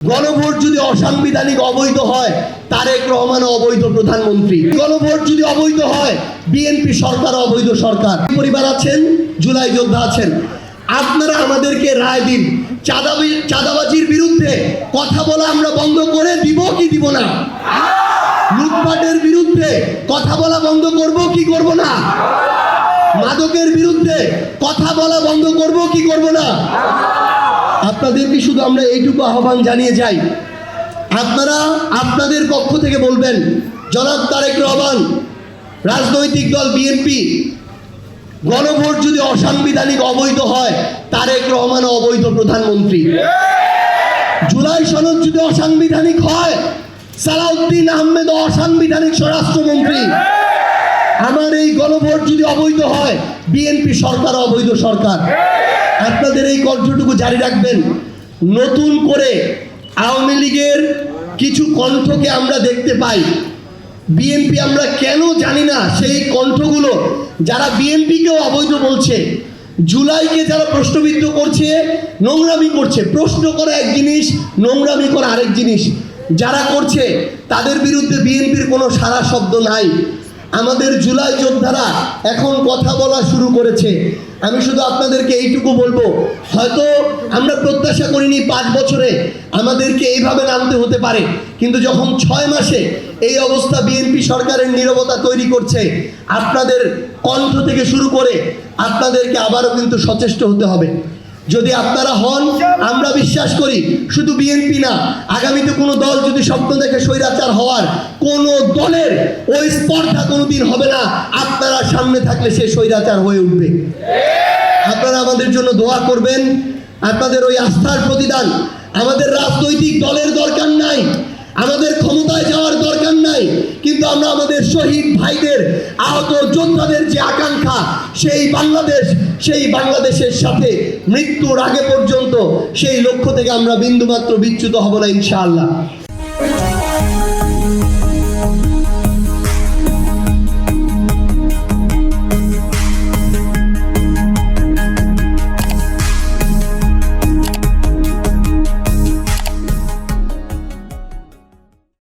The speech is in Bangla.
গণভোট যদি অসাংবিধানিক অবৈধ হয়, তারেক রহমান অবৈধ প্রধানমন্ত্রী। গণভোট যদি অবৈধ হয়, বিএনপি সরকার অবৈধ সরকার। পরিবার আছেন, জুলাই যোদ্ধা আছেন, আপনারা আমাদেরকে রায় দিন। চাঁদাবাজির বিরুদ্ধে কথা বলা আমরা বন্ধ করে দিব কি দিব না? লুটপাটের বিরুদ্ধে কথা বলা বন্ধ করব কি করব না? মাদকের বিরুদ্ধে কথা বলা বন্ধ করব কি করব না? আপনাদেরকে শুধু আমরা এইটুকু আহ্বান জানিয়ে যাই, আপনারা আপনাদের পক্ষ থেকে বলবেন, জনাব তারেক রহমান, রাজনৈতিক দল বিএনপি, গণভোট যদি অসাংবিধানিক অবৈধ হয়, তারেক রহমান অবৈধ প্রধানমন্ত্রী। জুলাই সনদ যদি অসাংবিধানিক হয়, সালাউদ্দিন আহমেদ অসাংবিধানিক স্বরাষ্ট্রমন্ত্রী। আমার এই গণভোট যদি অবৈধ হয়, বিএনপি সরকার অবৈধ সরকার। আপনাদের এই কণ্ঠটুকু জারি রাখবেন। নতুন করে আওয়ামী লীগের কিছু কণ্ঠকে আমরা দেখতে পাই, বিএনপি আমরা কেন জানি না, সেই কণ্ঠগুলো যারা বিএনপিকেও অবৈধ বলছে, জুলাইকে যারা প্রশ্নবিদ্ধ করছে, নোংরামি করছে। প্রশ্ন করা এক জিনিস, নোংরামি করা আরেক জিনিস। যারা করছে তাদের বিরুদ্ধে বিএনপির কোনো সারা শব্দ নাই। আমাদের জুলাই যোদ্ধারা এখন কথা বলা শুরু করেছে। আমি শুধু আপনাদেরকে এইটুকু বলবো, হয়তো আমরা প্রত্যাশা করিনি 5 বছরে আমাদেরকে এইভাবে নামতে হতে পারে, কিন্তু যখন 6 মাসে এই অবস্থা বিএনপি সরকারের নীরবতা তৈরি করছে, আপনাদের কণ্ঠ থেকে শুরু করে আপনাদেরকে আবারও কিন্তু সচেষ্ট হতে হবে। যদি আপনারা হন, আমরা বিশ্বাস করি শুধু বিএনপি না, আগামীতে কোনো দল যদি স্বপ্ন দেখে স্বৈরাচার হওয়ার, কোনো দলের ওই স্পর্ধা কোনোদিন হবে না। আপনারা সামনে থাকলে সে স্বৈরাচার হয়ে উঠবে। আপনারা আমাদের জন্য দোয়া করবেন। আপনাদের ওই আস্থার প্রতিদান। আমাদের রাজনৈতিক দলের দরকার নাই, আমাদের ক্ষমতায় যাওয়ার দরকার নাই, কিন্তু আমরা আমাদের শহীদ ভাইদের, আহত যোদ্ধাদের যে আকাঙ্ক্ষা, সেই বাংলাদেশের সাথে মৃত্যুর আগে পর্যন্ত সেই লক্ষ্য থেকে আমরা বিন্দুমাত্র বিচ্যুত হব না, ইনশাআল্লাহ।